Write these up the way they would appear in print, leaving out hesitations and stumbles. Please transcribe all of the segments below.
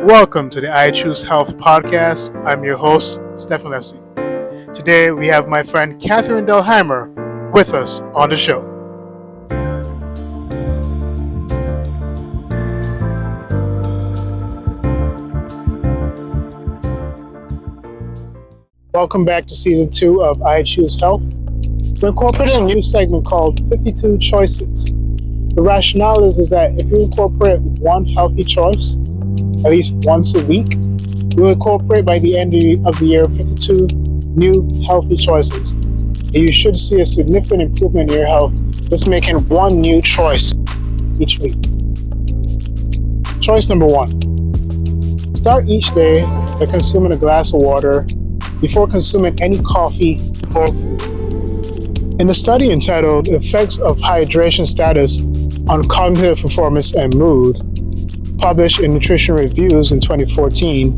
Welcome to the I Choose Health podcast. I'm your host, Stefan Lessie. Today we have my friend Catherine Delheimer with us on the show. Welcome back to season 2 of I Choose Health. We're incorporating a new segment called 52 Choices. The rationale is that if you incorporate one healthy choice, at least once a week, you'll incorporate by the end of the year 52 new healthy choices. And you should see a significant improvement in your health just making one new choice each week. Choice number 1. Start each day by consuming a glass of water before consuming any coffee or food. In the study entitled Effects of Hydration Status on Cognitive Performance and Mood, published in Nutrition Reviews in 2014,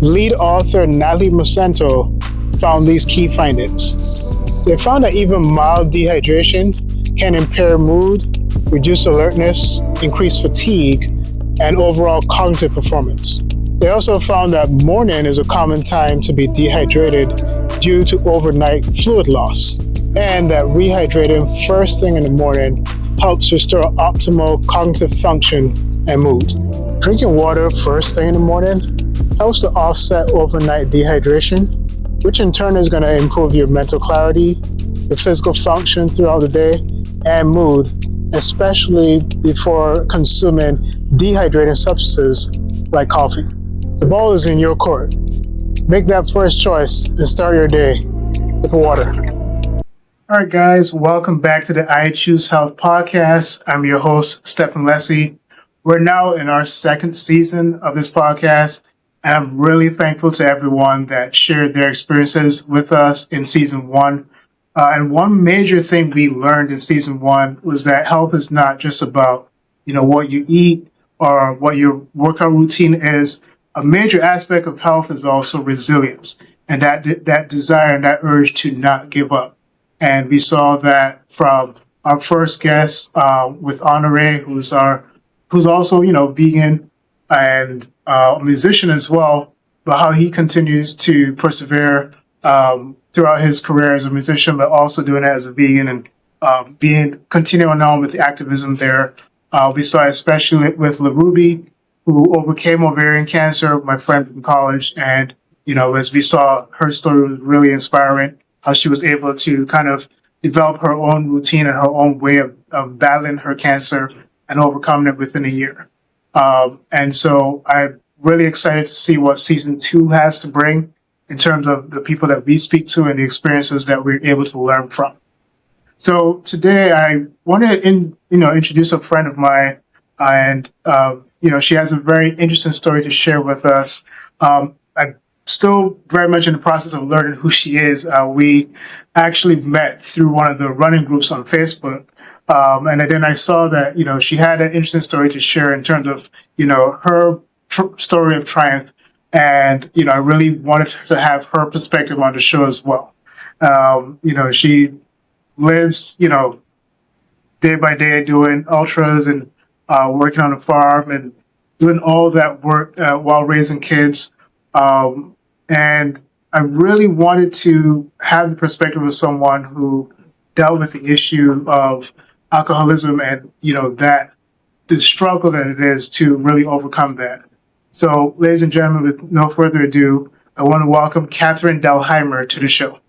lead author Natalie Mosento found these key findings. They found that even mild dehydration can impair mood, reduce alertness, increase fatigue, and overall cognitive performance. They also found that morning is a common time to be dehydrated due to overnight fluid loss, and that rehydrating first thing in the morning helps restore optimal cognitive function and mood. Drinking water first thing in the morning helps to offset overnight dehydration, which in turn is going to improve your mental clarity, your physical function throughout the day, and mood, especially before consuming dehydrating substances like coffee. The ball is in your court. Make that first choice and start your day with water. All right, guys, welcome back to the I Choose Health podcast. I'm your host, Stefan Lessie. We're now in our second season of this podcast, and I'm really thankful to everyone that shared their experiences with us in season 1. And one major thing we learned in season 1 was that health is not just about, what you eat or what your workout routine is. A major aspect of health is also resilience and that desire and that urge to not give up. And we saw that from our first guest with Honore, who's also, vegan and a musician as well, but how he continues to persevere throughout his career as a musician, but also doing it as a vegan and continuing on with the activism there. We saw especially with LaRuby, who overcame ovarian cancer, my friend from college, and as we saw, her story was really inspiring. How she was able to kind of develop her own routine and her own way of battling her cancer and overcoming it within a year. And so I'm really excited to see what season 2 has to bring in terms of the people that we speak to and the experiences that we're able to learn from. So today I want to introduce a friend of mine, and she has a very interesting story to share with us. I'm still very much in the process of learning who she is. We actually met through one of the running groups on Facebook. And then I saw that, she had an interesting story to share in terms of, her story of triumph. And, I really wanted to have her perspective on the show as well. She lives, day by day doing ultras and working on a farm and doing all that work while raising kids. And I really wanted to have the perspective of someone who dealt with the issue of alcoholism and, that the struggle that it is to really overcome that. So, ladies and gentlemen, with no further ado, I want to welcome Catherine Delheimer to the show.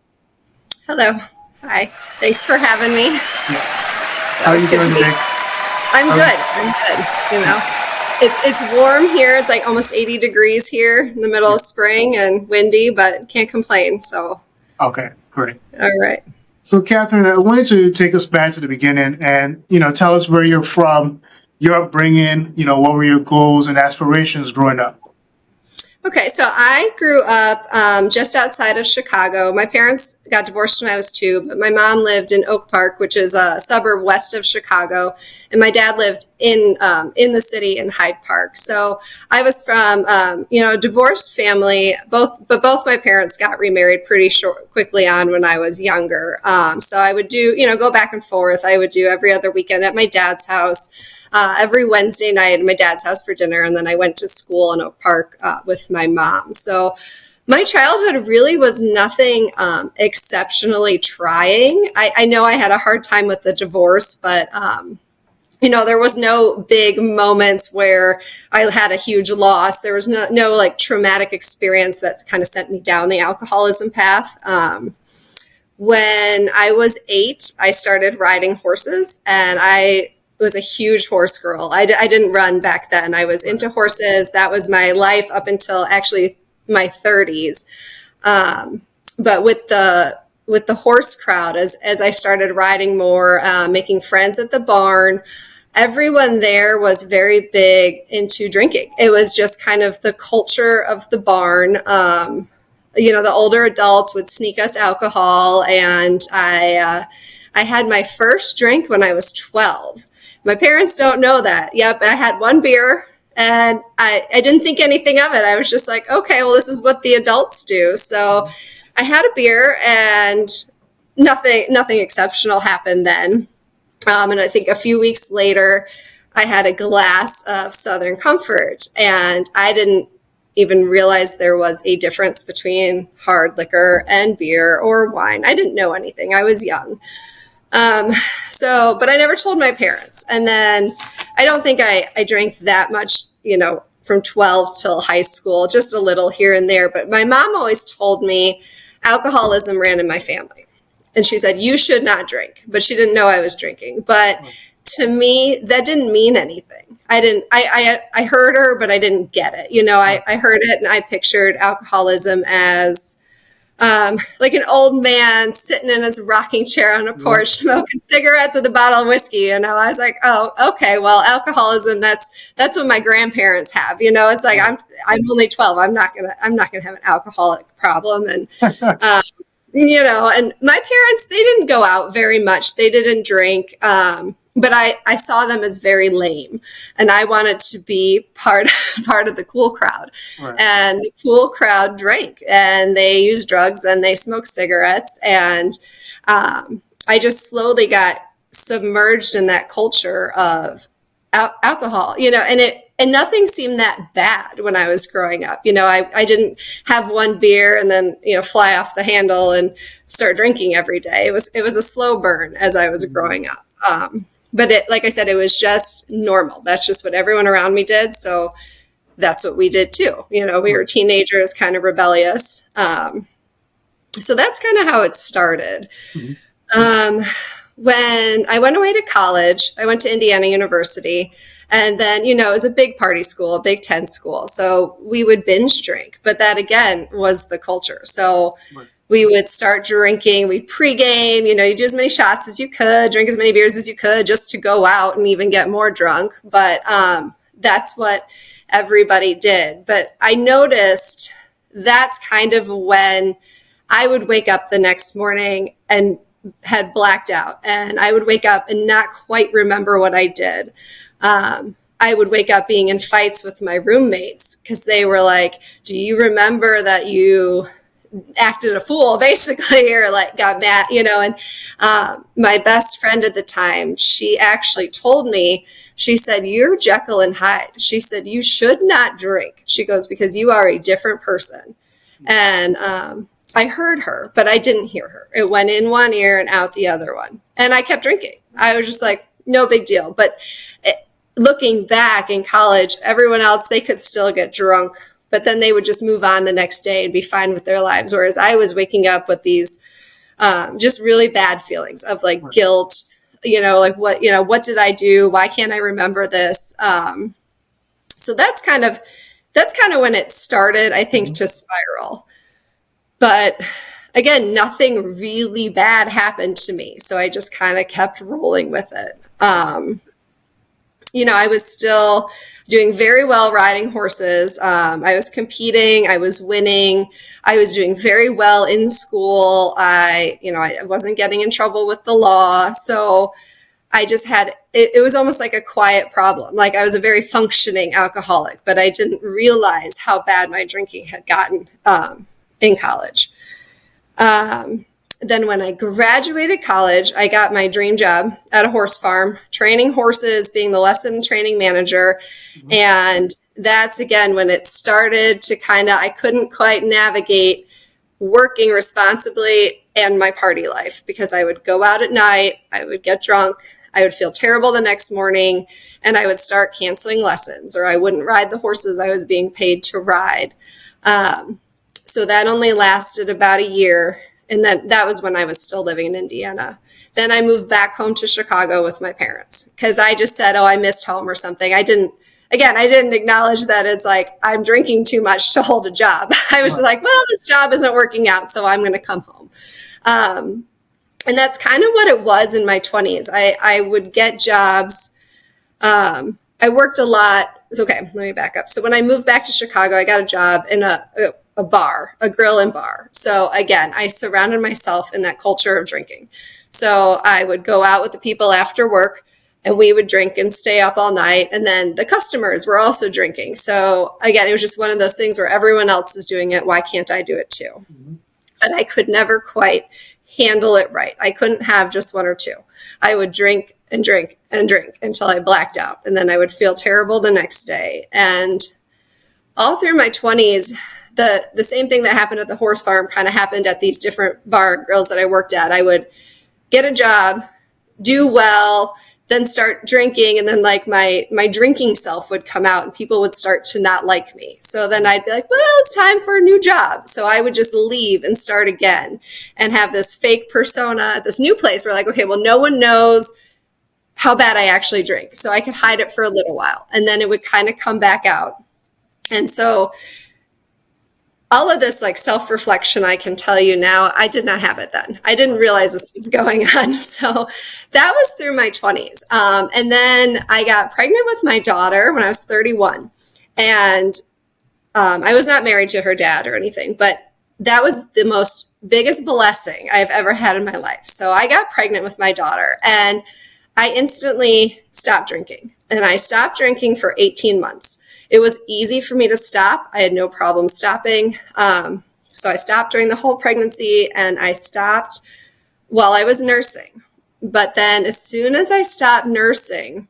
Hello. Hi. Thanks for having me. Yeah. So How are you doing today? I'm good. It's warm here. It's like almost 80 degrees here in the middle of spring and windy, but can't complain. So. Okay, great. All right. So, Catherine, I wanted to take us back to the beginning and, tell us where you're from, your upbringing, what were your goals and aspirations growing up? Okay, so I grew up just outside of Chicago. My parents got divorced when I was 2, but my mom lived in Oak Park, which is a suburb west of Chicago, and my dad lived in the city in Hyde Park. So I was from a divorced family. Both my parents got remarried quickly on when I was younger. So I would do go back and forth. I would do every other weekend at my dad's house. every Wednesday night at my dad's house for dinner. And then I went to school in Oak Park with my mom. So my childhood really was nothing exceptionally trying. I know I had a hard time with the divorce, but there was no big moments where I had a huge loss. There was no like traumatic experience that kind of sent me down the alcoholism path. When I was 8, I started riding horses, and I was a huge horse girl. I didn't run back then. I was into horses. That was my life up until actually my 30s. But with the horse crowd, as I started riding more, making friends at the barn, everyone there was very big into drinking. It was just kind of the culture of the barn. The older adults would sneak us alcohol, and I had my first drink when I was 12. My parents don't know that. Yep, I had one beer, and I didn't think anything of it. I was just like, okay, well, this is what the adults do. So I had a beer, and nothing exceptional happened then. And I think a few weeks later, I had a glass of Southern Comfort, and I didn't even realize there was a difference between hard liquor and beer or wine. I didn't know anything. I was young. But I never told my parents. And then I don't think I drank that much, from 12 till high school, just a little here and there. But my mom always told me alcoholism ran in my family. And she said, you should not drink, but she didn't know I was drinking. But to me, that didn't mean anything. I heard her, but I didn't get it. I heard it, and I pictured alcoholism as like an old man sitting in his rocking chair on a porch, smoking cigarettes with a bottle of whiskey. I was like, oh, okay, well, alcoholism, that's what my grandparents have. It's like, I'm only 12. I'm not gonna have an alcoholic problem. And and my parents, they didn't go out very much. They didn't drink. But I saw them as very lame, and I wanted to be part of the cool crowd. Right. And the cool crowd drank, and they used drugs, and they smoked cigarettes. And I just slowly got submerged in that culture of alcohol, and nothing seemed that bad when I was growing up. I didn't have one beer and then, fly off the handle and start drinking every day. It was a slow burn as I was growing up. But like I said, it was just normal. That's just what everyone around me did. So that's what we did too. We were teenagers, kind of rebellious. So that's kind of how it started. Mm-hmm. When I went away to college, I went to Indiana University, and then, it was a big party school, a Big Ten school. So we would binge drink, but that again was the culture. So we would start drinking, we'd pregame, you do as many shots as you could, drink as many beers as you could just to go out and even get more drunk. But that's what everybody did. But I noticed that's kind of when I would wake up the next morning and had blacked out, and I would wake up and not quite remember what I did. I would wake up being in fights with my roommates because they were like, do you remember that you acted a fool, basically, or like got mad, and my best friend at the time, she actually told me, she said, you're Jekyll and Hyde. She said, you should not drink. She goes, because you are a different person. And I heard her, but I didn't hear her. It went in one ear and out the other one. And I kept drinking. I was just like, no big deal. But looking back in college, everyone else, they could still get drunk, but then they would just move on the next day and be fine with their lives. Whereas I was waking up with these just really bad feelings of like guilt, like what did I do? Why can't I remember this? So that's kind of when it started, I think, to spiral. But again, nothing really bad happened to me. So I just kind of kept rolling with it. I was still doing very well riding horses. I was competing. I was winning. I was doing very well in school. I wasn't getting in trouble with the law. So I just had, it was almost like a quiet problem. Like I was a very functioning alcoholic, but I didn't realize how bad my drinking had gotten in college. Then when I graduated college, I got my dream job at a horse farm, training horses, being the lesson training manager. And that's, again, when it started to I couldn't quite navigate working responsibly and my party life, because I would go out at night, I would get drunk, I would feel terrible the next morning, and I would start canceling lessons, or I wouldn't ride the horses I was being paid to ride. So that only lasted about a year. And then that was when I was still living in Indiana. Then I moved back home to Chicago with my parents, because I just said, oh, I missed home or something. I didn't acknowledge that it's like I'm drinking too much to hold a job. I was like, well, this job isn't working out, so I'm going to come home. And that's kind of what it was in my 20s. I would get jobs. I worked a lot. So, okay, let me back up. So when I moved back to Chicago, I got a job in a bar, a grill and bar. So again, I surrounded myself in that culture of drinking. So I would go out with the people after work, and we would drink and stay up all night. And then the customers were also drinking. So again, it was just one of those things where everyone else is doing it. Why can't I do it too? Mm-hmm. But I could never quite handle it right. I couldn't have just one or two. I would drink and drink and drink until I blacked out. And then I would feel terrible the next day. And all through my 20s, the same thing that happened at the horse farm kind of happened at these different bar and grills that I worked at. I would get a job, do well, then start drinking, and then like my drinking self would come out and people would start to not like me. So then I'd be like, well, it's time for a new job. So I would just leave and start again and have this fake persona at this new place where like, okay, well, no one knows how bad I actually drink. So I could hide it for a little while, and then it would kind of come back out. And so all of this like self-reflection, I can tell you now, I did not have it then. I didn't realize this was going on. So that was through my 20s. And then I got pregnant with my daughter when I was 31. And I was not married to her dad or anything, but that was the most biggest blessing I've ever had in my life. So I got pregnant with my daughter, and I instantly stopped drinking. And I stopped drinking for 18 months. It was easy for me to stop. I had no problem stopping. So I stopped during the whole pregnancy, and I stopped while I was nursing. But then as soon as I stopped nursing,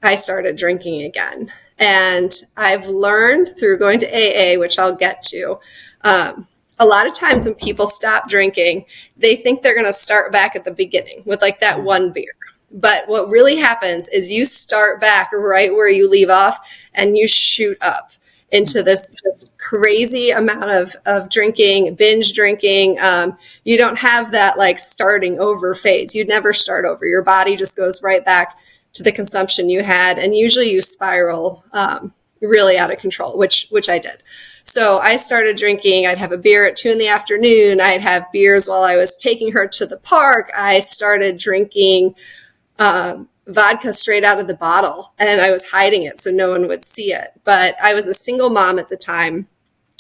I started drinking again. And I've learned through going to AA, which I'll get to, a lot of times when people stop drinking, they think they're going to start back at the beginning with like that one beer. But what really happens is you start back right where you leave off, and you shoot up into this just crazy amount of drinking, binge drinking. You don't have that like starting over phase. You'd never start over. Your body just goes right back to the consumption you had. And usually you spiral really out of control, which I did. So I started drinking. I'd have a beer at 2 p.m. I'd have beers while I was taking her to the park. I started drinking vodka straight out of the bottle, and I was hiding it so no one would see it. But I was a single mom at the time,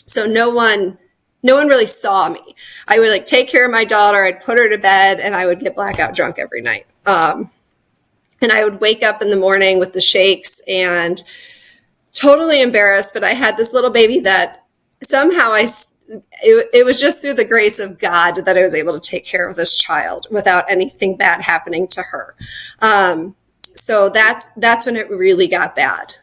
so no one really saw me. I would like take care of my daughter, I'd put her to bed, and I would get blackout drunk every night. And I would wake up in the morning with the shakes and totally embarrassed. But I had this little baby that somehow it was just through the grace of God that I was able to take care of this child without anything bad happening to her. So that's when it really got bad.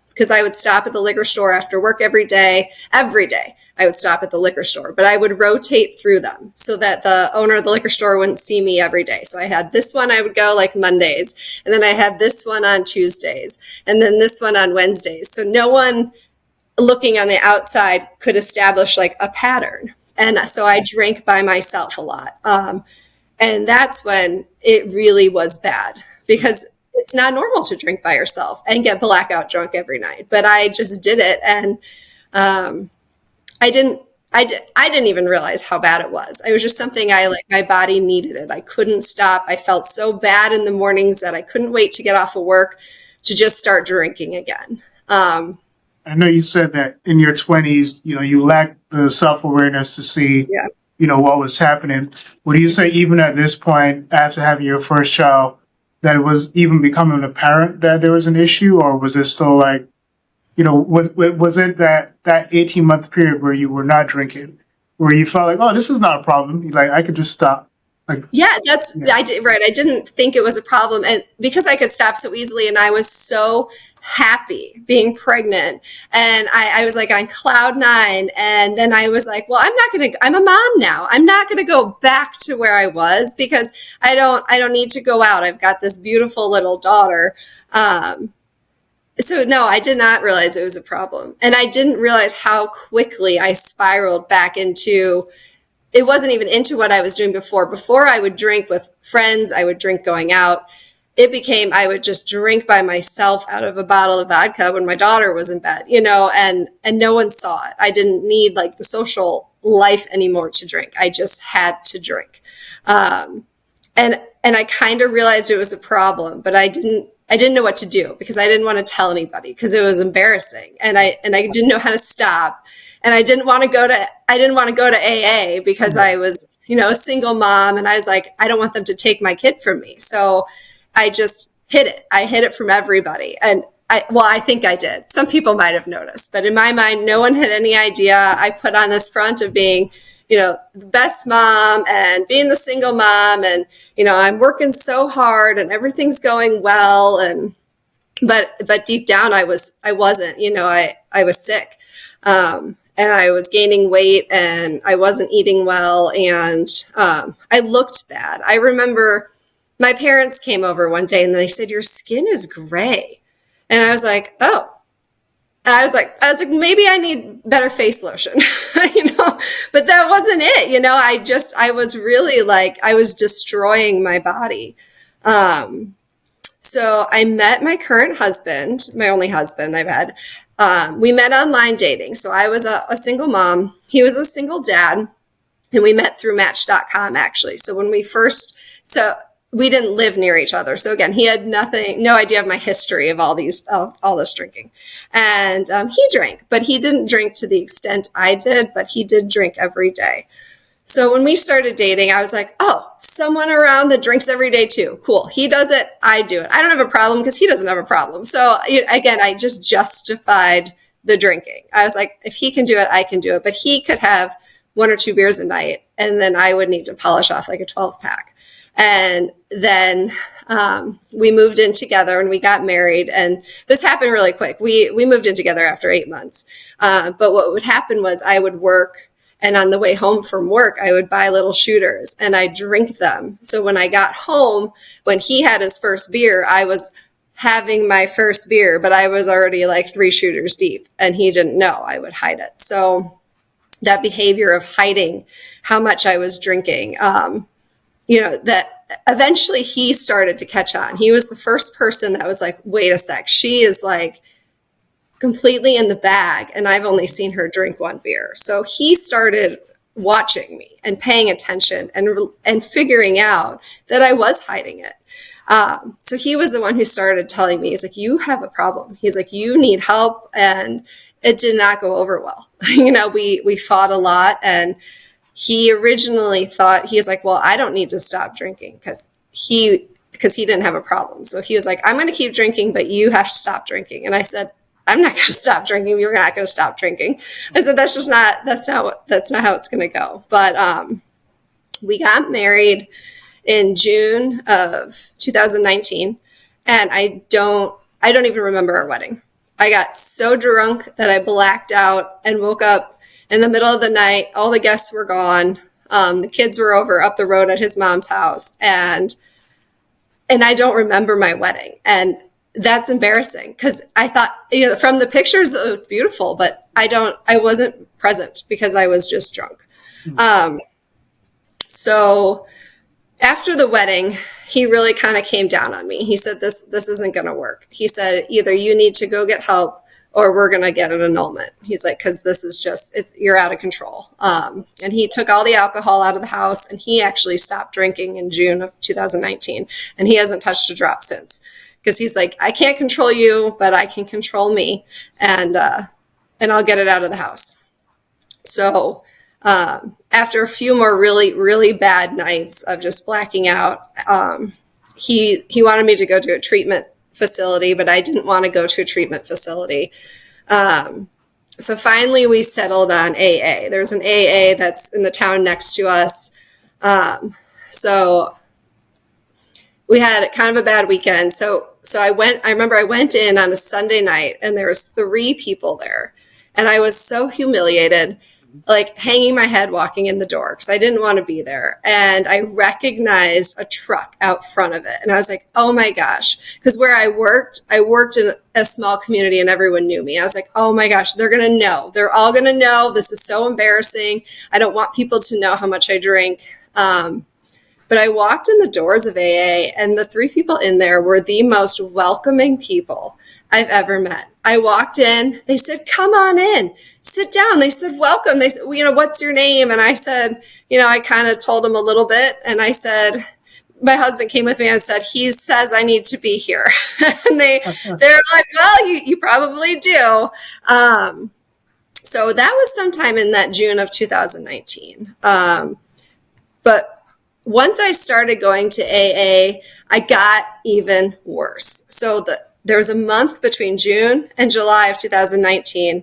Because I would stop at the liquor store after work every day. I would stop at the liquor store, but I would rotate through them so that the owner of the liquor store wouldn't see me every day. So I had this one, I would go like Mondays, and then I had this one on Tuesdays, and then this one on Wednesdays. So no one looking on the outside could establish like a pattern. And so I drank by myself a lot. And that's when it really was bad, because it's not normal to drink by yourself and get blackout drunk every night. But I just did it. And I didn't even realize how bad it was. It was just something my body needed it. I couldn't stop. I felt so bad in the mornings that I couldn't wait to get off of work to just start drinking again. I know you said that in your 20s, you lacked the self-awareness to see, what was happening. Would you say even at this point, after having your first child, that it was even becoming apparent that there was an issue, or was it still like, was it that 18-month period where you were not drinking? where you felt like, oh, this is not a problem. You're like, I could just stop. Like, Yeah, I did, right. I didn't think it was a problem. And because I could stop so easily, and I was so happy being pregnant, and I was like on cloud nine. And then I was like, well, I'm a mom now. I'm not going to go back to where I was, because I don't need to go out. I've got this beautiful little daughter. So no, I did not realize it was a problem. And I didn't realize how quickly I spiraled back into, it wasn't even into what I was doing before. Before, I would drink with friends. I would drink going out. It became, I would just drink by myself out of a bottle of vodka when my daughter was in bed, and no one saw it. I didn't need like the social life anymore to drink. I just had to drink. And I kind of realized it was a problem, but I didn't know what to do, because I didn't want to tell anybody, because it was embarrassing. And I didn't know how to stop. And I didn't want to go to AA, because I was, a single mom, and I was like, I don't want them to take my kid from me. So I just hid it. I hid it from everybody. And I think I did. Some people might have noticed, but in my mind, no one had any idea. I put on this front of being, the best mom and being the single mom, and, I'm working so hard and everything's going well. But deep down, I wasn't, I was sick. And I was gaining weight, and I wasn't eating well, and I looked bad. I remember my parents came over one day and they said, your skin is gray. And I was like, oh. I was like, maybe I need better face lotion, but that wasn't it. I was really like, I was destroying my body. So I met my current husband, my only husband I've had. We met online dating. So I was a single mom. He was a single dad, and we met through Match.com, actually. So we didn't live near each other. So again, he had no idea of my history of all this drinking. And he drank, but he didn't drink to the extent I did, but he did drink every day. So when we started dating, I was like, oh, someone around that drinks every day too. Cool. He does it. I do it. I don't have a problem because he doesn't have a problem. So again, I just justified the drinking. I was like, if he can do it, I can do it. But he could have 1 or 2 beers a night, and then I would need to polish off like a 12-pack. And then we moved in together, and we got married. And this happened really quick. We moved in together after 8 months. But what would happen was I would work, and on the way home from work, I would buy little shooters and I'd drink them. So when I got home, when he had his first beer, I was having my first beer, but I was already like 3 shooters deep, and he didn't know. I would hide it. So that behavior of hiding how much I was drinking, that eventually he started to catch on. He was the first person that was like, wait a sec, she is like completely in the bag, and I've only seen her drink 1 beer. So he started watching me and paying attention and figuring out that I was hiding it. So he was the one who started telling me, he's like, you have a problem. He's like, you need help. And it did not go over well. We fought a lot, and he originally thought, he's like, well, I don't need to stop drinking because he didn't have a problem. So he was like, I'm going to keep drinking, but you have to stop drinking. And I said, I'm not going to stop drinking. You're not going to stop drinking. I said, that's not how it's going to go. But we got married in June of 2019. And I don't even remember our wedding. I got so drunk that I blacked out and woke up in the middle of the night. All the guests were gone. The kids were over up the road at his mom's house. And I don't remember my wedding. And that's embarrassing because I thought, from the pictures it looked beautiful, but I wasn't present because I was just drunk. So after the wedding, he really kind of came down on me. He said, this isn't going to work. He said, either you need to go get help or we're going to get an annulment. He's like, because this is you're out of control. And he took all the alcohol out of the house, and he actually stopped drinking in June of 2019. And he hasn't touched a drop since. Because he's like, I can't control you, but I can control me, and I'll get it out of the house. So after a few more really, really bad nights of just blacking out, he wanted me to go to a treatment facility, but I didn't want to go to a treatment facility. So finally we settled on AA. There's an AA that's in the town next to us. So we had kind of a bad weekend. So I remember I went in on a Sunday night and there was 3 people there. And I was so humiliated, like hanging my head walking in the door because I didn't want to be there. And I recognized a truck out front of it. And I was like, oh my gosh. Because where I worked in a small community and everyone knew me. I was like, oh my gosh, they're going to know. They're all going to know. This is so embarrassing. I don't want people to know how much I drink. But I walked in the doors of AA, and the 3 people in there were the most welcoming people I've ever met. I walked in, they said, come on in, sit down. They said, welcome. They said, well, what's your name? And I said, I kind of told them a little bit. And I said, my husband came with me and said, he says I need to be here. And they're like, well, you probably do. So that was sometime in that June of 2019. But once I started going to AA, I got even worse. So there was a month between June and July of 2019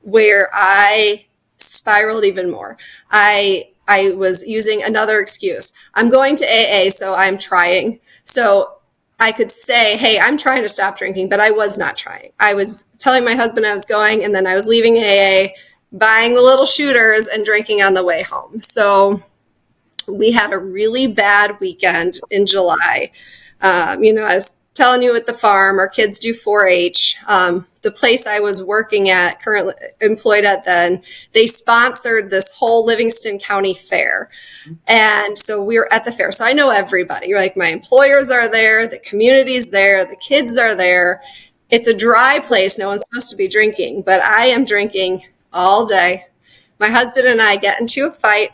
where I spiraled even more. I was using another excuse. I'm going to AA, so I'm trying. So I could say, hey, I'm trying to stop drinking, but I was not trying. I was telling my husband I was going, and then I was leaving AA, buying the little shooters and drinking on the way home. So we had a really bad weekend in July. I was telling you at the farm, our kids do 4-H. The place I was working at, currently employed at then, they sponsored this whole Livingston County fair. And so we were at the fair. So I know everybody. Like my employers are there, the community's there, the kids are there. It's a dry place. No one's supposed to be drinking, but I am drinking all day. My husband and I get into a fight.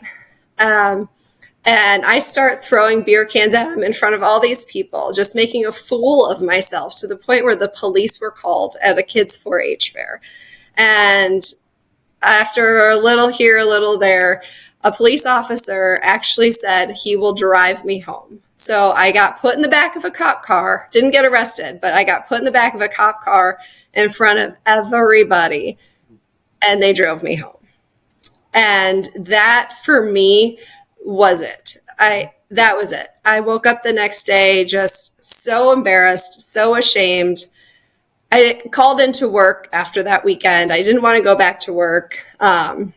And I start throwing beer cans at him in front of all these people, just making a fool of myself to the point where the police were called at a kids' 4-H fair. And after a little here, a little there, a police officer actually said he will drive me home. So I got put in the back of a cop car, didn't get arrested, but I got put in the back of a cop car in front of everybody, and they drove me home. And that for me was it. That was it. I woke up the next day just so embarrassed, so ashamed. I called into work after that weekend. I didn't want to go back to work. And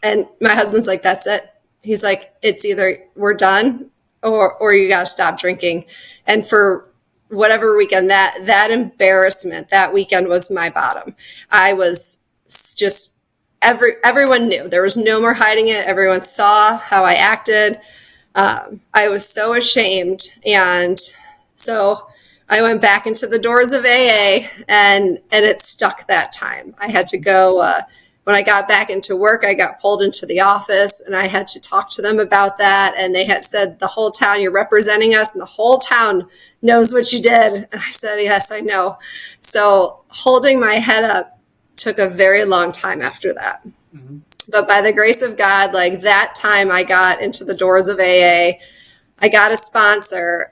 my husband's like, that's it. He's like, it's either we're done or you got to stop drinking. And for whatever weekend, that embarrassment, that weekend was my bottom. I was just everyone knew. There was no more hiding it. Everyone saw how I acted. I was so ashamed. And so I went back into the doors of AA and it stuck that time. I had to go, when I got back into work, I got pulled into the office and I had to talk to them about that. And they had said, the whole town, you're representing us and the whole town knows what you did. And I said, yes, I know. So holding my head up took a very long time after that. Mm-hmm. But by the grace of God, like that time I got into the doors of AA, I got a sponsor,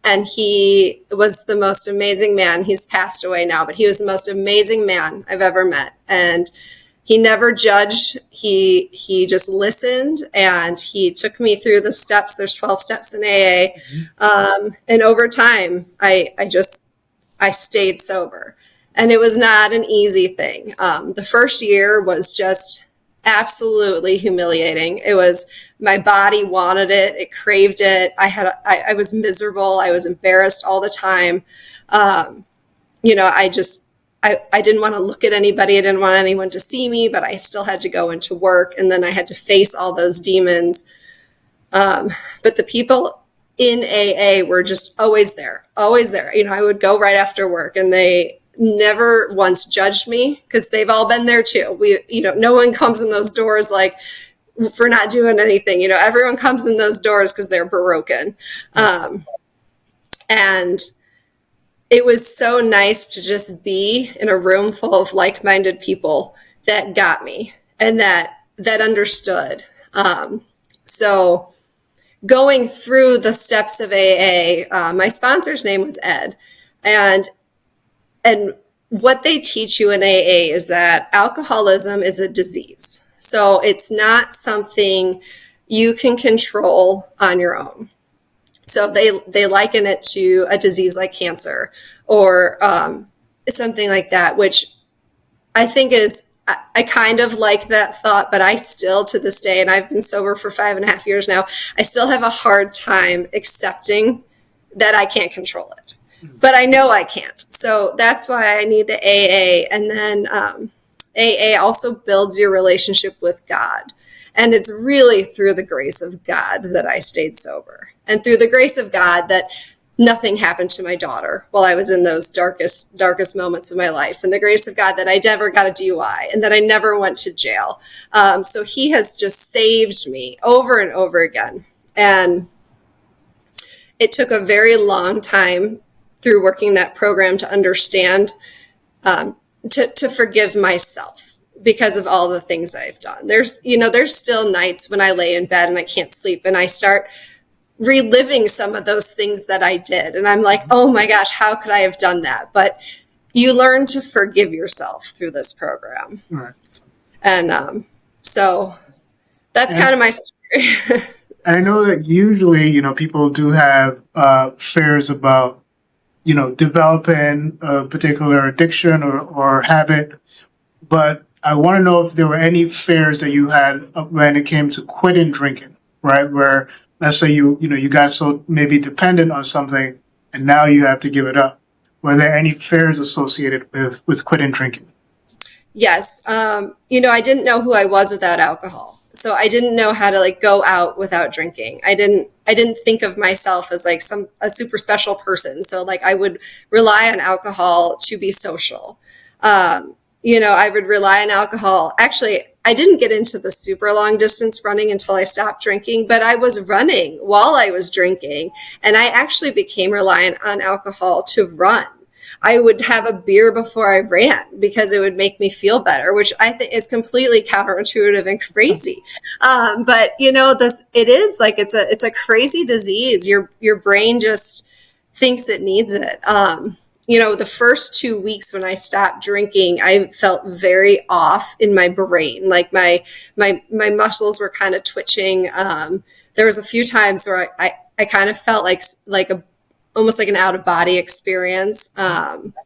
and he was the most amazing man. He's passed away now, but he was the most amazing man I've ever met. And he never judged. He just listened, and he took me through the steps. There's 12 steps in AA. Mm-hmm. And over time, I stayed sober. And it was not an easy thing. The first year was just absolutely humiliating. It was, my body wanted it. It craved it. I was miserable. I was embarrassed all the time. I didn't want to look at anybody. I didn't want anyone to see me, but I still had to go into work. And then I had to face all those demons. But the people in AA were just always there, always there. I would go right after work and they never once judged me because they've all been there too. No one comes in those doors like for not doing anything. Everyone comes in those doors because they're broken. And it was so nice to just be in a room full of like-minded people that got me and that understood. So going through the steps of AA, my sponsor's name was Ed. And what they teach you in AA is that alcoholism is a disease. So it's not something you can control on your own. So they liken it to a disease like cancer or something like that, which I think is, I kind of like that thought, but I still to this day, and I've been sober for 5.5 years now, I still have a hard time accepting that I can't control it. But I know I can't. So that's why I need the AA. And then AA also builds your relationship with God. And it's really through the grace of God that I stayed sober. And through the grace of God that nothing happened to my daughter while I was in those darkest moments of my life. And the grace of God that I never got a DUI and that I never went to jail. So he has just saved me over and over again. And it took a very long time through working that program to understand, to forgive myself because of all the things I've done. There's still nights when I lay in bed and I can't sleep and I start reliving some of those things that I did. And I'm like, oh my gosh, how could I have done that? But you learn to forgive yourself through this program. Right. And so that's kind of my story. I know that usually, people do have fears about, developing a particular addiction or habit. But I want to know if there were any fears that you had when it came to quitting drinking, right? Where, let's say you got so maybe dependent on something and now you have to give it up. Were there any fears associated with quitting drinking? Yes. I didn't know who I was without alcohol. So I didn't know how to go out without drinking. I didn't think of myself as a super special person. So I would rely on alcohol to be social. I would rely on alcohol. Actually, I didn't get into the super long distance running until I stopped drinking, but I was running while I was drinking. And I actually became reliant on alcohol to run. I would have a beer before I ran because it would make me feel better, which I think is completely counterintuitive and crazy. But it is it's a crazy disease. Your brain just thinks it needs it. The first 2 weeks when I stopped drinking, I felt very off in my brain. My muscles were kind of twitching. There was a few times where I kind of felt almost like an out of body experience. And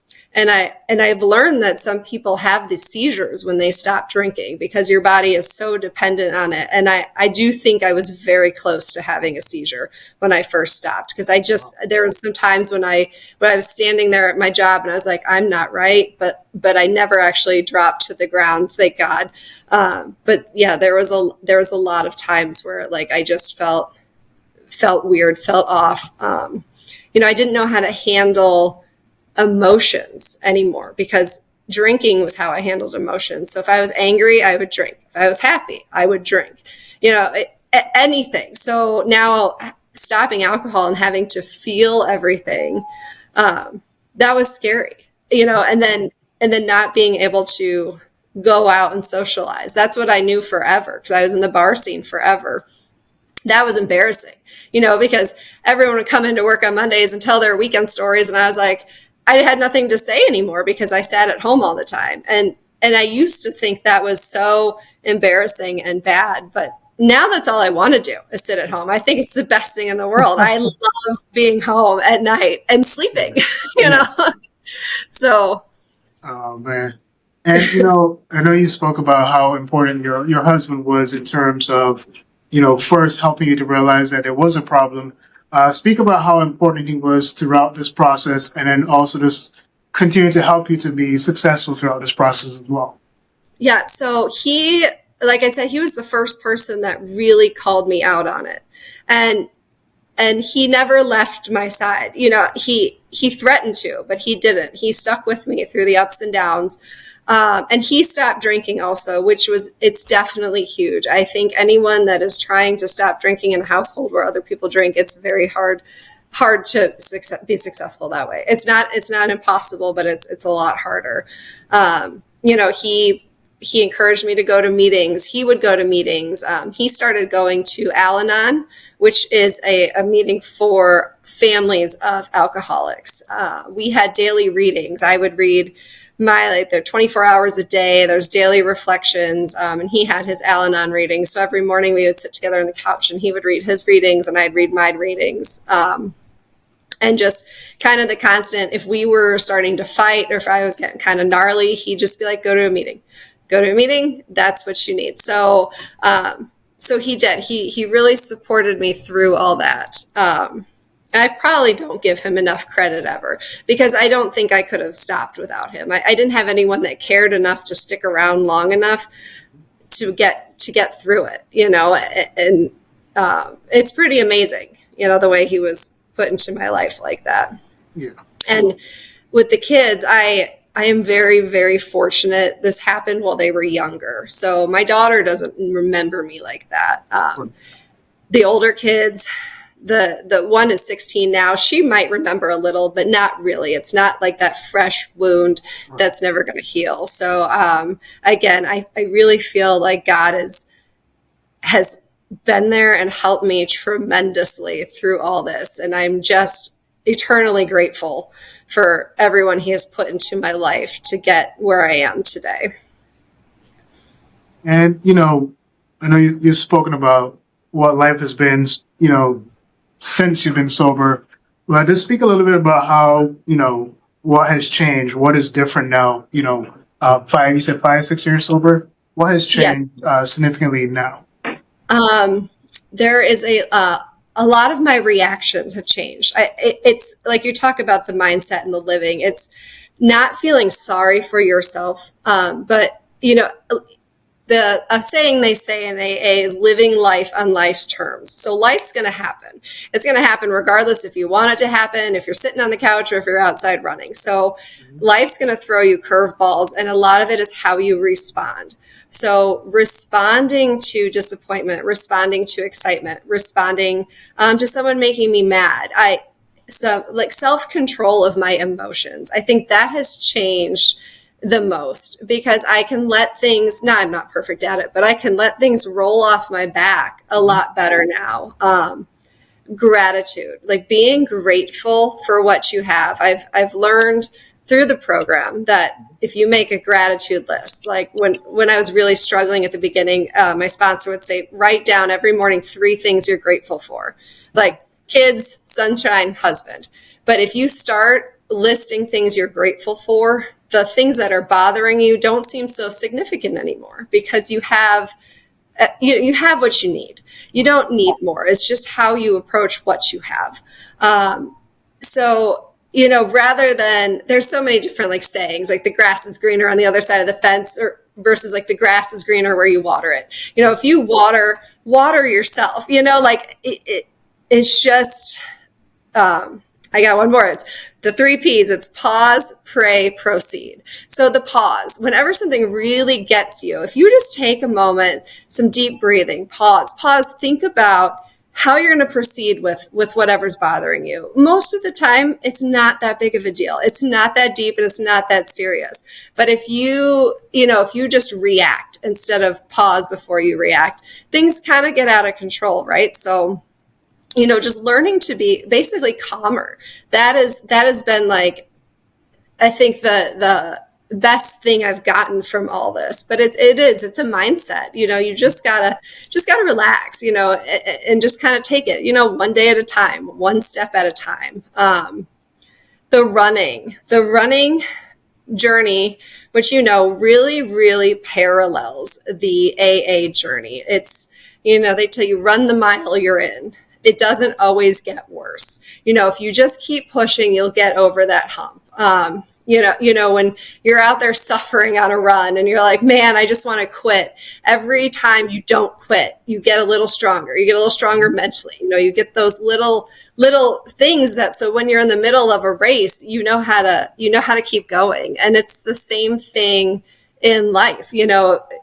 I've learned that some people have these seizures when they stop drinking because your body is so dependent on it. And I do think I was very close to having a seizure when I first stopped because there was some times when I was standing there at my job and I was like, I'm not right, but I never actually dropped to the ground, thank God. But yeah, there was a lot of times where I just felt weird, felt off. I didn't know how to handle emotions anymore because drinking was how I handled emotions. So if I was angry, I would drink. If I was happy, I would drink, anything. So now stopping alcohol and having to feel everything, that was scary, and then not being able to go out and socialize. That's what I knew forever because I was in the bar scene forever. That was embarrassing, because everyone would come into work on Mondays and tell their weekend stories. And I was like, I had nothing to say anymore because I sat at home all the time. And I used to think that was so embarrassing and bad. But now that's all I want to do is sit at home. I think it's the best thing in the world. I love being home at night and sleeping, So. Oh, man. And, I know you spoke about how important your husband was in terms of, first helping you to realize that there was a problem. Speak about how important he was throughout this process and then also just continue to help you to be successful throughout this process as well. Yeah. So he, like I said, he was the first person that really called me out on it. And he never left my side. He threatened to, but he didn't. He stuck with me through the ups and downs. And he stopped drinking also, it's definitely huge. I think anyone that is trying to stop drinking in a household where other people drink, it's very hard to be successful that way. It's not impossible, but it's a lot harder. He encouraged me to go to meetings. He would go to meetings. He started going to Al-Anon, which is a meeting for families of alcoholics. We had daily readings. I would read they're 24 hours a day. There's daily reflections. And he had his Al-Anon readings. So every morning we would sit together on the couch and he would read his readings and I'd read my readings. And just kind of the constant, if we were starting to fight or if I was getting kind of gnarly, he'd just be like, go to a meeting. That's what you need. So, so he did, he really supported me through all that. And I probably don't give him enough credit ever, because I don't think I could have stopped without him. I didn't have anyone that cared enough to stick around long enough to get through it, and it's pretty amazing, the way he was put into my life like that. Yeah. And with the kids, I am very, very fortunate. This happened while they were younger. So my daughter doesn't remember me like that. The older kids, the one is 16 now. She might remember a little, but not really. It's not like that fresh wound that's never going to heal. So again, I really feel like God has been there and helped me tremendously through all this. And I'm just eternally grateful for everyone he has put into my life to get where I am today. And, I know you've spoken about what life has been, since you've been sober. Well, just speak a little bit about how, what has changed, what is different now, you said 5-6 years sober. What has changed significantly now? There is a lot of my reactions have changed. It's like you talk about the mindset and the living. It's not feeling sorry for yourself. But the saying they say in AA is living life on life's terms. So life's going to happen. It's going to happen regardless if you want it to happen, if you're sitting on the couch or if you're outside running. So life's going to throw you curveballs, and a lot of it is how you respond. So responding to disappointment, responding to excitement, responding to someone making me mad. Self-control of my emotions. I think that has changed the most, because I can let things, I'm not perfect at it, but I can let things roll off my back a lot better now. Gratitude, like being grateful for what you have. I've learned through the program that if you make a gratitude list, like when I was really struggling at the beginning, my sponsor would say, write down every morning 3 things you're grateful for, like kids, sunshine, husband. But if you start listing things you're grateful for, the things that are bothering you don't seem so significant anymore, because you have what you need. You don't need more. It's just how you approach what you have. Rather than, there's so many different sayings, like the grass is greener on the other side of the fence, or versus like the grass is greener where you water it. If you water yourself, it's just, I got one more. It's the 3 P's. It's pause, pray, proceed. So the pause, whenever something really gets you, if you just take a moment, some deep breathing, pause, think about how you're going to proceed with whatever's bothering you. Most of the time, it's not that big of a deal. It's not that deep and it's not that serious. But if you just react instead of pause before you react, things kind of get out of control, right? So, just learning to be basically calmer. That has been I think the best thing I've gotten from all this. But it's a mindset. You just gotta relax, and just kind of take it, one day at a time, one step at a time. The running journey, which really, really parallels the AA journey. It's, they tell you run the mile you're in. It doesn't always get worse. If you just keep pushing, you'll get over that hump. When you're out there suffering on a run and you're like, man, I just want to quit. Every time you don't quit, you get a little stronger. You get a little stronger mentally. You get those little things that, so when you're in the middle of a race, you know how to keep going. And it's the same thing in life.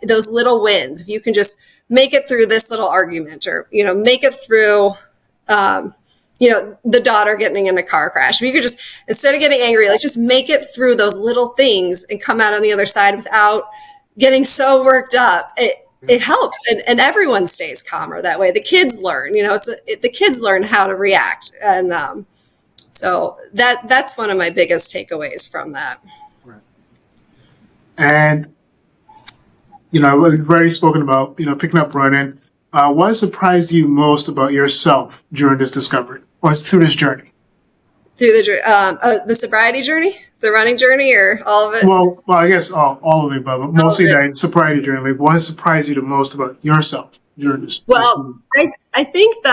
Those little wins, if you can just make it through this little argument, or, make it through, the daughter getting in a car crash. If you could just, instead of getting angry, just make it through those little things and come out on the other side without getting so worked up. It helps. And everyone stays calmer that way. The kids learn, the kids learn how to react. And so that's one of my biggest takeaways from that. Right. And, we've already spoken about, picking up running. What surprised you most about yourself during this discovery or through this journey? Through the sobriety journey, the running journey, or all of it? Well, I guess all of the above, but mostly that sobriety journey. Like, what has surprised you the most about yourself during this? Well, I think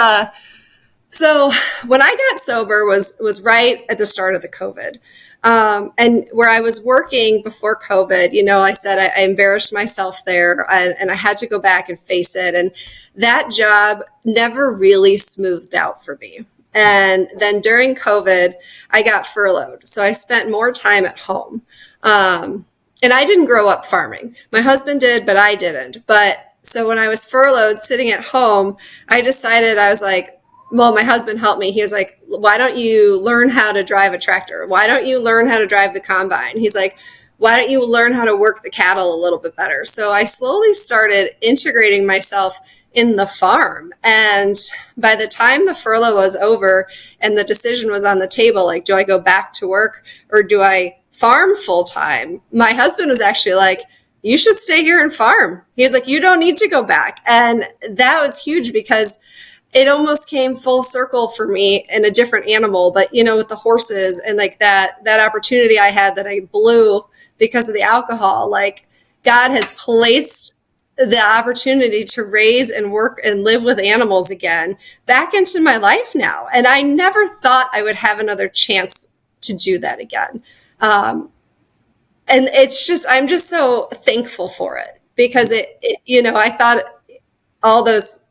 so when I got sober was right at the start of the COVID. And where I was working before COVID, I said I embarrassed myself there, and I had to go back and face it. And that job never really smoothed out for me. And then during COVID, I got furloughed. So I spent more time at home. And I didn't grow up farming. My husband did, but I didn't. So when I was furloughed sitting at home, I decided, I was like, well, my husband helped me. He was like, why don't you learn how to drive a tractor? Why don't you learn how to drive the combine? He's like, why don't you learn how to work the cattle a little bit better? So I slowly started integrating myself in the farm. And by the time the furlough was over and the decision was on the table, like, do I go back to work or do I farm full time? My husband was actually like, you should stay here and farm. He's like, you don't need to go back. And that was huge because it almost came full circle for me in a different animal, but with the horses and like that opportunity I had that I blew because of the alcohol, like God has placed the opportunity to raise and work and live with animals again back into my life now. And I never thought I would have another chance to do that again. And I'm just so thankful for it because I thought all those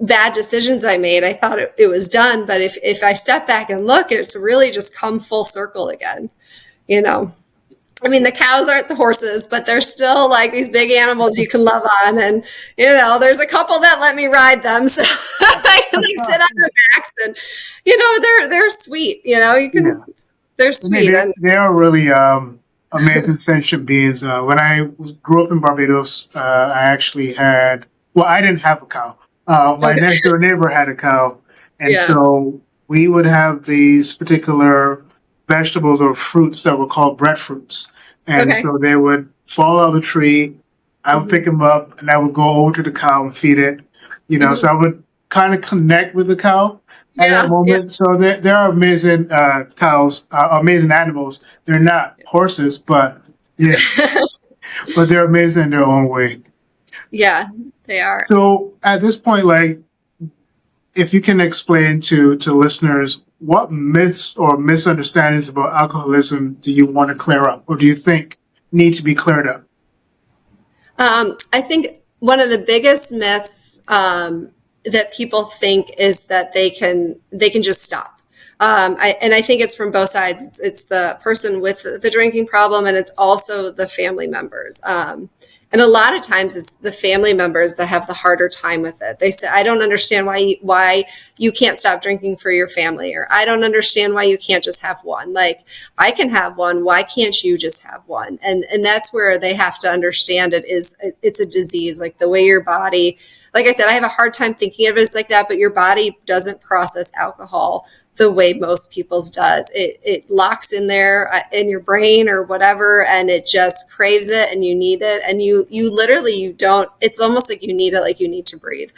bad decisions I made, I thought it was done. But if I step back and look, it's really just come full circle again. I mean, the cows aren't the horses, but they're still like these big animals you can love on. And, there's a couple that let me ride them. So I can sit on their backs and, they're sweet, they're sweet. They are really amazing sentient beings. When I grew up in Barbados, I actually I didn't have a cow. My next door neighbor had a cow. And so we would have these particular vegetables or fruits that were called breadfruits. And so they would fall out of the tree. I would pick them up and I would go over to the cow and feed it. So I would kind of connect with the cow at that moment. So there are amazing cows, amazing animals. They're not horses, but but they're amazing in their own way. Yeah, they are. So at this point, like, if you can explain to listeners, what myths or misunderstandings about alcoholism do you want to clear up, or do you think need to be cleared up? I think one of the biggest myths that people think is that they can just stop. I think it's from both sides. It's the person with the drinking problem, and it's also the family members. And a lot of times it's the family members that have the harder time with it. They say, I don't understand why you can't stop drinking for your family, or I don't understand why you can't just have one. Like, I can have one. Why can't you just have one? And that's where they have to understand it's a disease, like the way your body, like I said, I have a hard time thinking of it as like that, but your body doesn't process alcohol the way most people's does. It locks in there in your brain or whatever, and it just craves it, and you need it, and you don't. It's almost like you need it, like you need to breathe.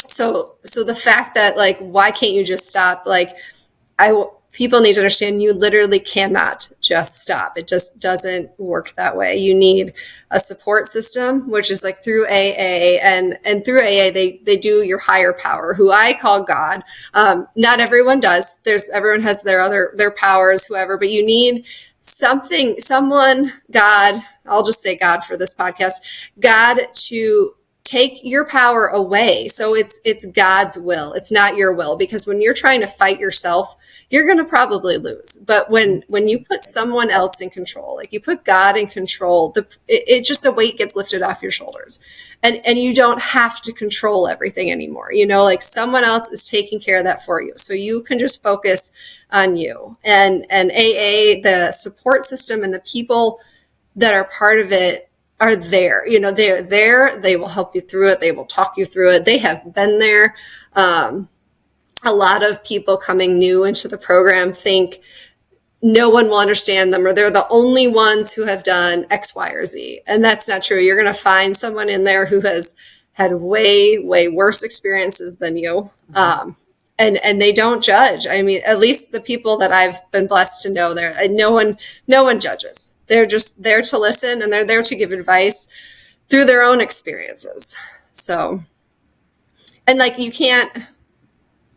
So the fact that, like, why can't you just stop? Like, people need to understand you literally cannot just stop. It just doesn't work that way. You need a support system, which is like through AA, and through AA, they do your higher power, who I call God. Not everyone does. Everyone has their powers, whoever, but you need someone, God, I'll just say God for this podcast, God to take your power away. So it's God's will. It's not your will, because when you're trying to fight yourself, you're going to probably lose. But when you put someone else in control, like you put God in control, it just, the weight gets lifted off your shoulders, and you don't have to control everything anymore. Like someone else is taking care of that for you. So you can just focus on you, and AA, the support system and the people that are part of it are there. They're there. They will help you through it. They will talk you through it. They have been there. A lot of people coming new into the program think, no one will understand them, or they're the only ones who have done X, Y, or Z. And that's not true. You're going to find someone in there who has had way, way worse experiences than you. And they don't judge. I mean, at least the people that I've been blessed to know there, no one judges. They're just there to listen, and they're there to give advice through their own experiences. So, and like, you can't,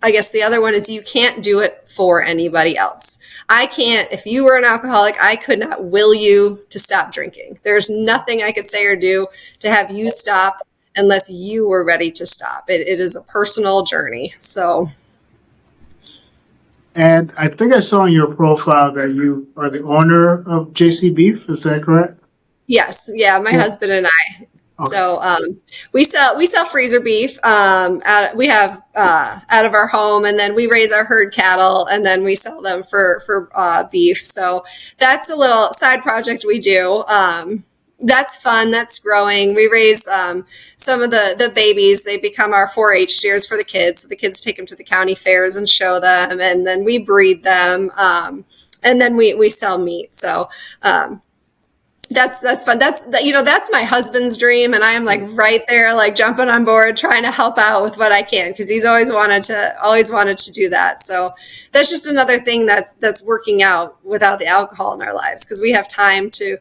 I guess the other one is, you can't do it for anybody else. I can't, if you were an alcoholic, I could not will you to stop drinking. There's nothing I could say or do to have you stop unless you were ready to stop. It is a personal journey. So. And I think I saw in your profile that you are the owner of JC Beef. Is that correct? Yes. Yeah. My husband and I. Okay. So we sell freezer beef. We have out of our home, and then we raise our herd cattle, and then we sell them for beef. So that's a little side project we do. That's fun. That's growing. We raise some of the babies. They become our 4-H steers for the kids. So the kids take them to the county fairs and show them, and then we breed them, and then we sell meat. So that's fun. That's my husband's dream, and I am like right there, like jumping on board, trying to help out with what I can, because he's always wanted to do that. So that's just another thing that's working out without the alcohol in our lives, because we have time to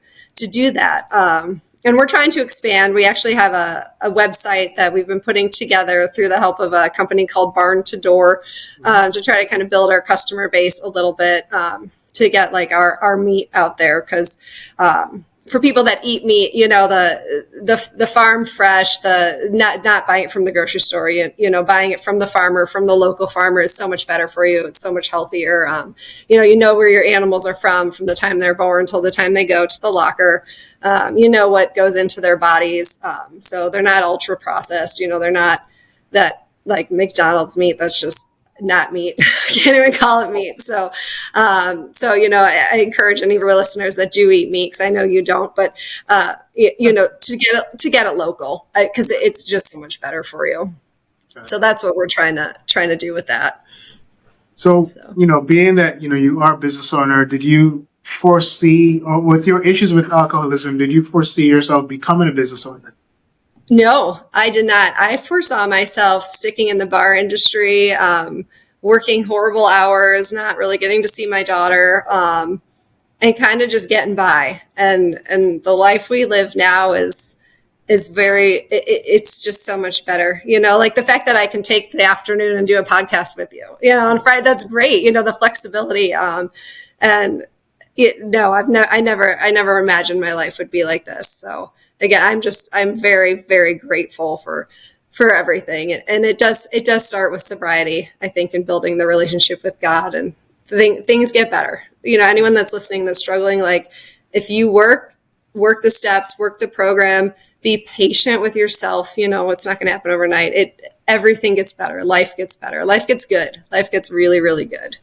do that. And we're trying to expand. We actually have a website that we've been putting together through the help of a company called Barn to Door, to try to kind of build our customer base a little bit, to get like our meat out there. Because for people that eat meat, the farm fresh, the not buying it from the grocery store, buying it from the farmer, from the local farmer, is so much better for you. It's so much healthier. Where your animals are from the time they're born till the time they go to the locker. What goes into their bodies. So they're not ultra processed. They're not that like McDonald's meat. That's just not meat. I can't even call it meat. So I encourage any of your listeners that do eat meat, because I know you don't, but to get it local, because it's just so much better for you. Okay. So that's what we're trying to do with that. So being that you are a business owner, did you foresee, or with your issues with alcoholism, did you foresee yourself becoming a business owner? No, I did not. I foresaw myself sticking in the bar industry, working horrible hours, not really getting to see my daughter, and kind of just getting by. And the life we live now is it's just so much better. Like the fact that I can take the afternoon and do a podcast with you, on Friday, that's great. The flexibility. I never imagined my life would be like this. So again, I'm very, very grateful for everything. And it does start with sobriety, I think, in building the relationship with God, and things get better. Anyone that's listening that's struggling, like if you work the steps, work the program, be patient with yourself, it's not going to happen overnight. Everything gets better. Life gets better. Life gets good. Life gets really, really good.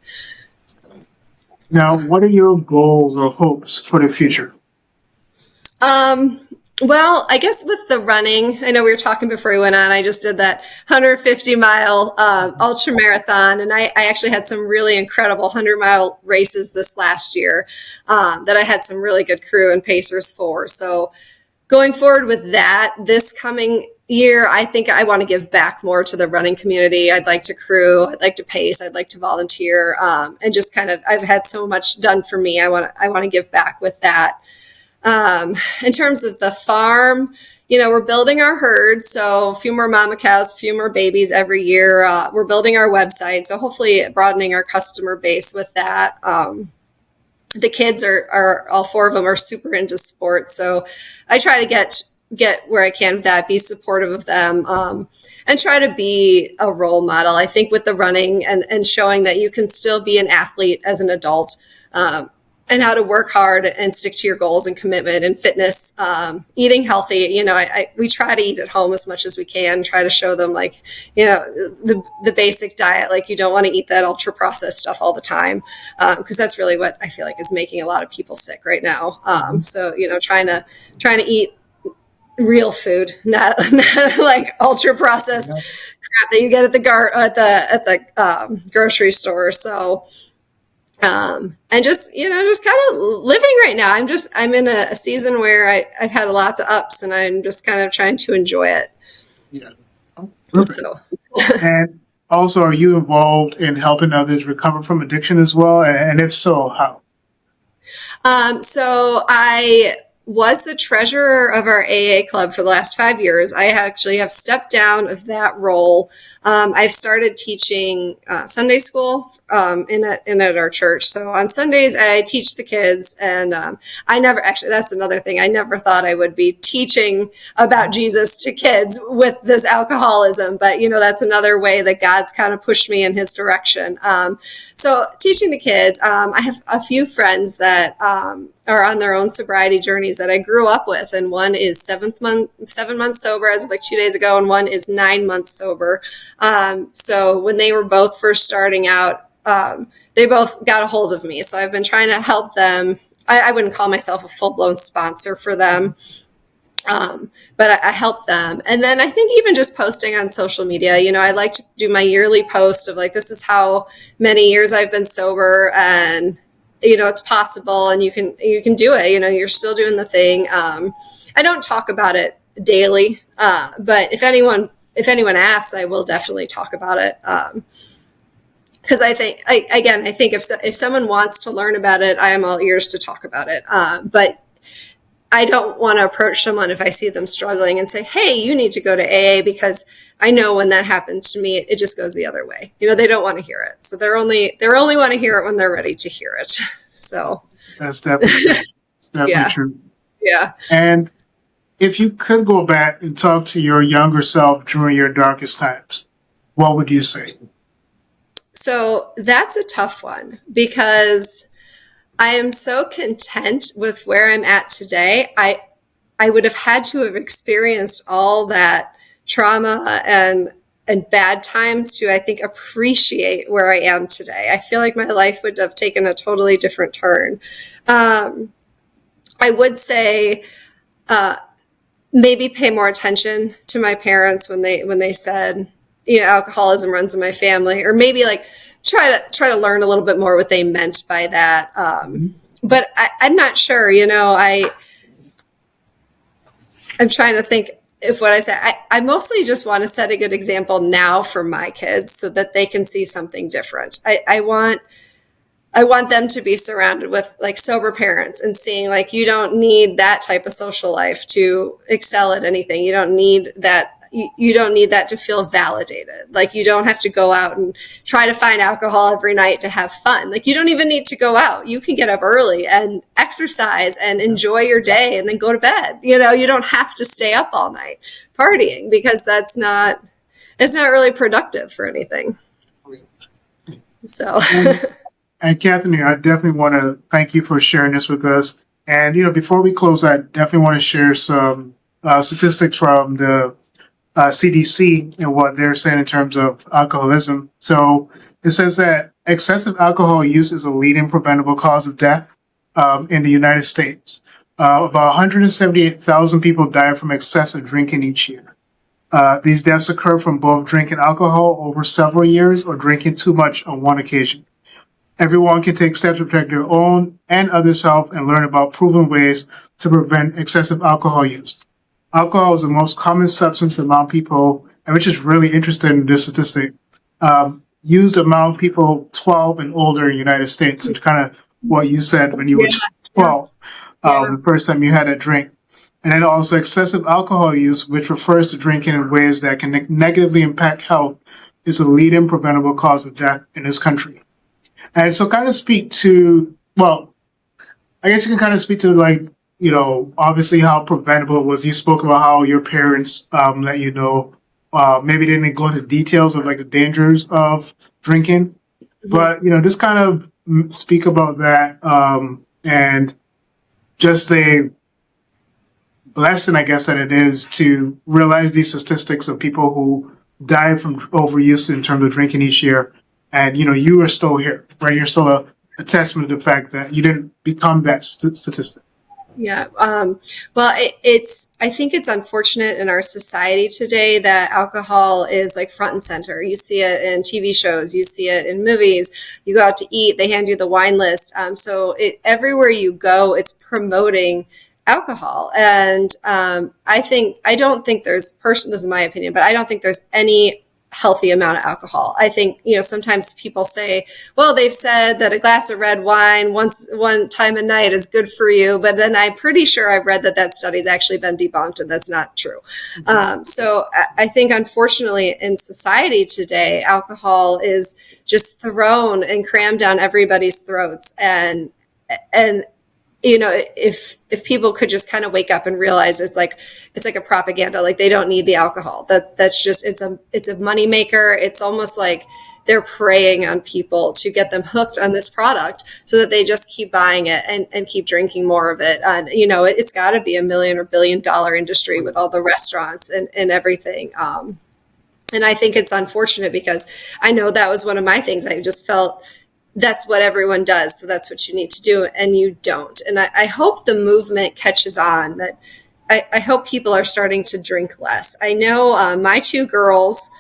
Now, what are your goals or hopes for the future? Well, I guess with the running, I know we were talking before we went on, I just did that 150-mile ultra marathon, and I actually had some really incredible 100-mile races this last year that I had some really good crew and pacers for. So going forward with that, this coming year, I think I want to give back more to the running community. I'd like to crew, I'd like to pace, I'd like to volunteer, and just kind of, I've had so much done for me. I want to give back with that. In terms of the farm, we're building our herd. So a few more mama cows, a few more babies every year. We're building our website. So hopefully broadening our customer base with that. The kids are all 4 of them are super into sports. So I try to get where I can with that, be supportive of them, and try to be a role model. I think with the running and showing that you can still be an athlete as an adult, and how to work hard and stick to your goals and commitment and fitness, eating healthy. We try to eat at home as much as we can, try to show them the basic diet. Like you don't want to eat that ultra processed stuff all the time, because that's really what I feel like is making a lot of people sick right now. So, trying to eat real food, not like ultra processed crap that you get at the grocery store. So, And just, just kind of living right now. I'm in a season where I've had lots of ups, and I'm just kind of trying to enjoy it. Yeah. Oh, perfect. So, And also, are you involved in helping others recover from addiction as well? And if so, how? so I was the treasurer of our AA club for the last 5 years. I actually have stepped down of that role. I've started teaching Sunday school in at our church. So on Sundays, I teach the kids, and I never actually. That's another thing. I never thought I would be teaching about Jesus to kids with this alcoholism, but that's another way that God's kind of pushed me in His direction. So teaching the kids, I have a few friends that are on their own sobriety journeys that I grew up with, and one is 7 months sober as of like 2 days ago, and one is 9 months sober. So when they were both first starting out, they both got a hold of me. So I've been trying to help them. I wouldn't call myself a full-blown sponsor for them, but I help them. And then I think even just posting on social media, I like to do my yearly post of like, this is how many years I've been sober, and it's possible, and you can do it. You're still doing the thing. I don't talk about it daily, but if anyone asks, I will definitely talk about it. Because I think if someone wants to learn about it, I am all ears to talk about it. But I don't want to approach someone if I see them struggling and say, hey, you need to go to AA, because I know when that happens to me, it just goes the other way. They don't want to hear it. So they're only want to hear it when they're ready to hear it. So That's definitely true. Yeah. And if you could go back and talk to your younger self during your darkest times, what would you say? So that's a tough one, because I am so content with where I'm at today. I would have had to have experienced all that trauma and bad times to, I think, appreciate where I am today. I feel like my life would have taken a totally different turn. I would say maybe pay more attention to my parents when they said, alcoholism runs in my family, or maybe like try to learn a little bit more what they meant by that. But I'm not sure, I'm trying to think if what I say, I mostly just want to set a good example now for my kids so that they can see something different. I want them to be surrounded with like sober parents and seeing like, you don't need that type of social life to excel at anything. You don't need that. You don't need that to feel validated. Like, you don't have to go out and try to find alcohol every night to have fun. Like, you don't even need to go out. You can get up early and exercise and enjoy your day and then go to bed. You don't have to stay up all night partying, because it's not really productive for anything. So. And Catherine, I definitely want to thank you for sharing this with us. And, before we close, I definitely want to share some statistics from the CDC and what they're saying in terms of alcoholism. So it says that excessive alcohol use is a leading preventable cause of death in the United States. About 178,000 people die from excessive drinking each year. These deaths occur from both drinking alcohol over several years or drinking too much on one occasion. Everyone can take steps to protect their own and others' health and learn about proven ways to prevent excessive alcohol use. Alcohol is the most common substance among people, and which is really interesting in this statistic, used among people 12 and older in the United States. It's kind of what you said when you were 12, the first time you had a drink. And then also excessive alcohol use, which refers to drinking in ways that can negatively impact health, is a leading preventable cause of death in this country. And so kind of speak to, well, I guess you can kind of speak to like, obviously how preventable it was. You spoke about how your parents let you know. Maybe they didn't go into details of like the dangers of drinking, but just kind of speak about that and just the blessing, I guess, that it is to realize these statistics of people who die from overuse in terms of drinking each year, and you are still here, right? You're still a testament to the fact that you didn't become that statistic. Yeah. Well, I think it's unfortunate in our society today that alcohol is like front and center. You see it in TV shows, you see it in movies, you go out to eat, they hand you the wine list. Everywhere you go, it's promoting alcohol. And I don't think this is my opinion, but I don't think there's any healthy amount of alcohol. I think, sometimes people say, well, they've said that a glass of red wine one time a night is good for you. But then I'm pretty sure I've read that study's actually been debunked and that's not true. So I think, unfortunately, in society today, alcohol is just thrown and crammed down everybody's throats. And if people could just kind of wake up and realize it's like a propaganda, like they don't need the alcohol. That's just, it's a money maker. It's almost like they're preying on people to get them hooked on this product so that they just keep buying it and keep drinking more of it. And, it's got to be $1 million or $1 billion industry with all the restaurants and everything. And I think it's unfortunate because I know that was one of my things. I just felt that's what everyone does. So that's what you need to do. And you don't. And I hope the movement catches on, that I hope people are starting to drink less. I know my two girls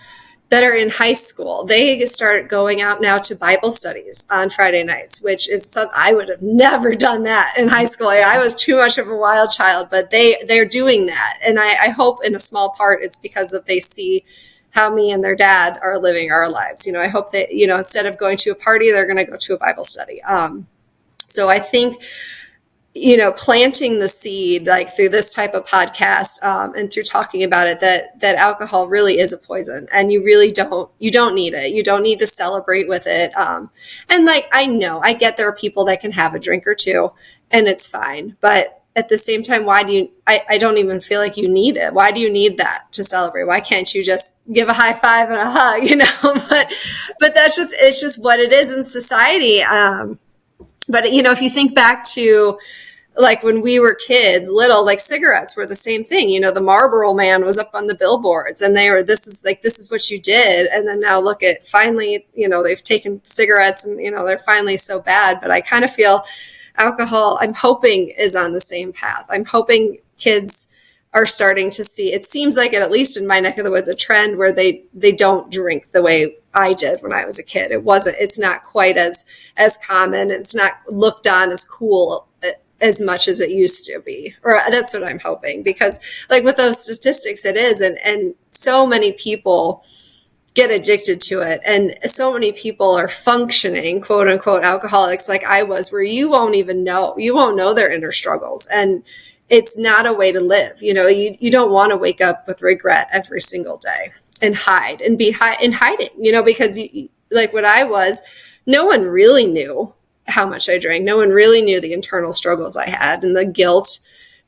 that are in high school, they start going out now to Bible studies on Friday nights, which is something I would have never done that in high school. I was too much of a wild child, but they're doing that. And I hope in a small part it's because they see how me and their dad are living our lives. I hope that, instead of going to a party, they're going to go to a Bible study. So I think, planting the seed, like through this type of podcast and through talking about it, that alcohol really is a poison, and you don't need it. You don't need to celebrate with it. And like, I get there are people that can have a drink or two and it's fine, but at the same time, why do you, I don't even feel like you need it. Why do you need that to celebrate? Why can't you just give a high five and a hug, but it's just what it is in society. But if you think back to like when we were kids, little, like cigarettes were the same thing. The Marlboro Man was up on the billboards and this is what you did. And then now look at, finally, they've taken cigarettes and, they're finally so bad. But I kind of feel alcohol, I'm hoping, is on the same path. I'm hoping kids are starting to see, it seems like it, at least in my neck of the woods, a trend where they don't drink the way I did when I was a kid. It's not quite as common. It's not looked on as cool as much as it used to be, or that's what I'm hoping, because like with those statistics, it is. And so many people get addicted to it. And so many people are functioning, quote unquote, alcoholics like I was, where you won't know their inner struggles. And it's not a way to live. You don't want to wake up with regret every single day and hide and be in hiding, because like what I was, no one really knew how much I drank. No one really knew the internal struggles I had and the guilt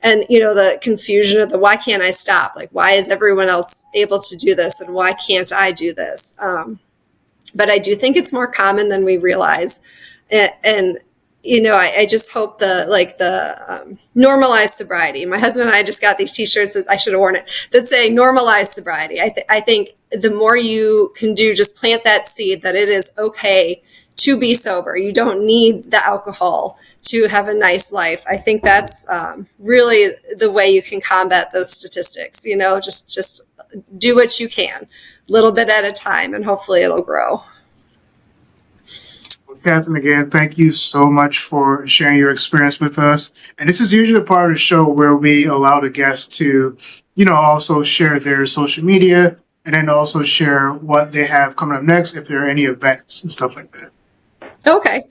and, the confusion of why can't I stop? Like, why is everyone else able to do this? And why can't I do this? But I do think it's more common than we realize. And I just hope the normalized sobriety. My husband and I just got these t-shirts, I should have worn it, that say normalized sobriety. I think the more you can do, just plant that seed that it is okay to be sober. You don't need the alcohol to have a nice life. I think that's really the way you can combat those statistics. Just do what you can, a little bit at a time, and hopefully it'll grow. Well, Catherine, again, thank you so much for sharing your experience with us. And this is usually a part of the show where we allow the guests to, also share their social media and then also share what they have coming up next, if there are any events and stuff like that. Okay.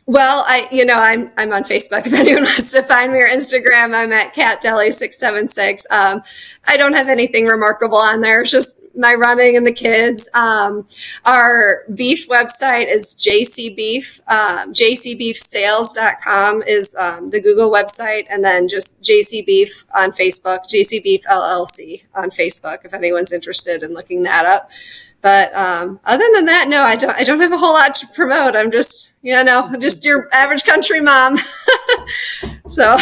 Well, I'm on Facebook. If anyone wants to find me, or Instagram, I'm at CatDelhi676. I don't have anything remarkable on there. It's just my running and the kids. Our beef website is JC Beef. JCBeefsales.com is the Google website, and then just JC Beef on Facebook, JC Beef LLC on Facebook, if anyone's interested in looking that up. But other than that, no, I don't have a whole lot to promote. I'm just, just your average country mom. So,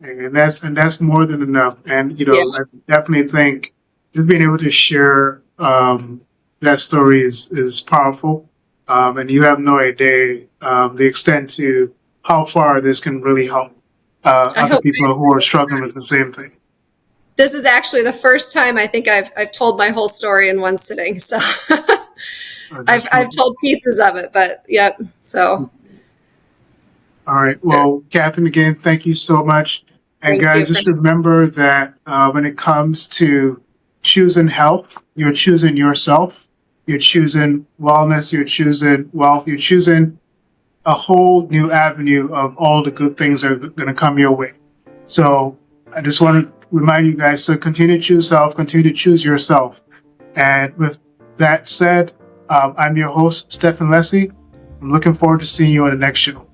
and that's more than enough. And I definitely think just being able to share that story is powerful. And you have no idea the extent to how far this can really help I other hope people who are struggling with the same thing. this is actually the first time I think I've told my whole story in one sitting. So I've told pieces of it, but yep. So all right. Well, Catherine, again, thank you so much. And thank guys, you. just remember that when it comes to choosing health, you're choosing yourself, you're choosing wellness, you're choosing wealth, you're choosing a whole new avenue of all the good things that are going to come your way. So I just want to remind you guys to continue to choose self, continue to choose yourself. And with that said, I'm your host, Stefan Lessie. I'm looking forward to seeing you on the next show.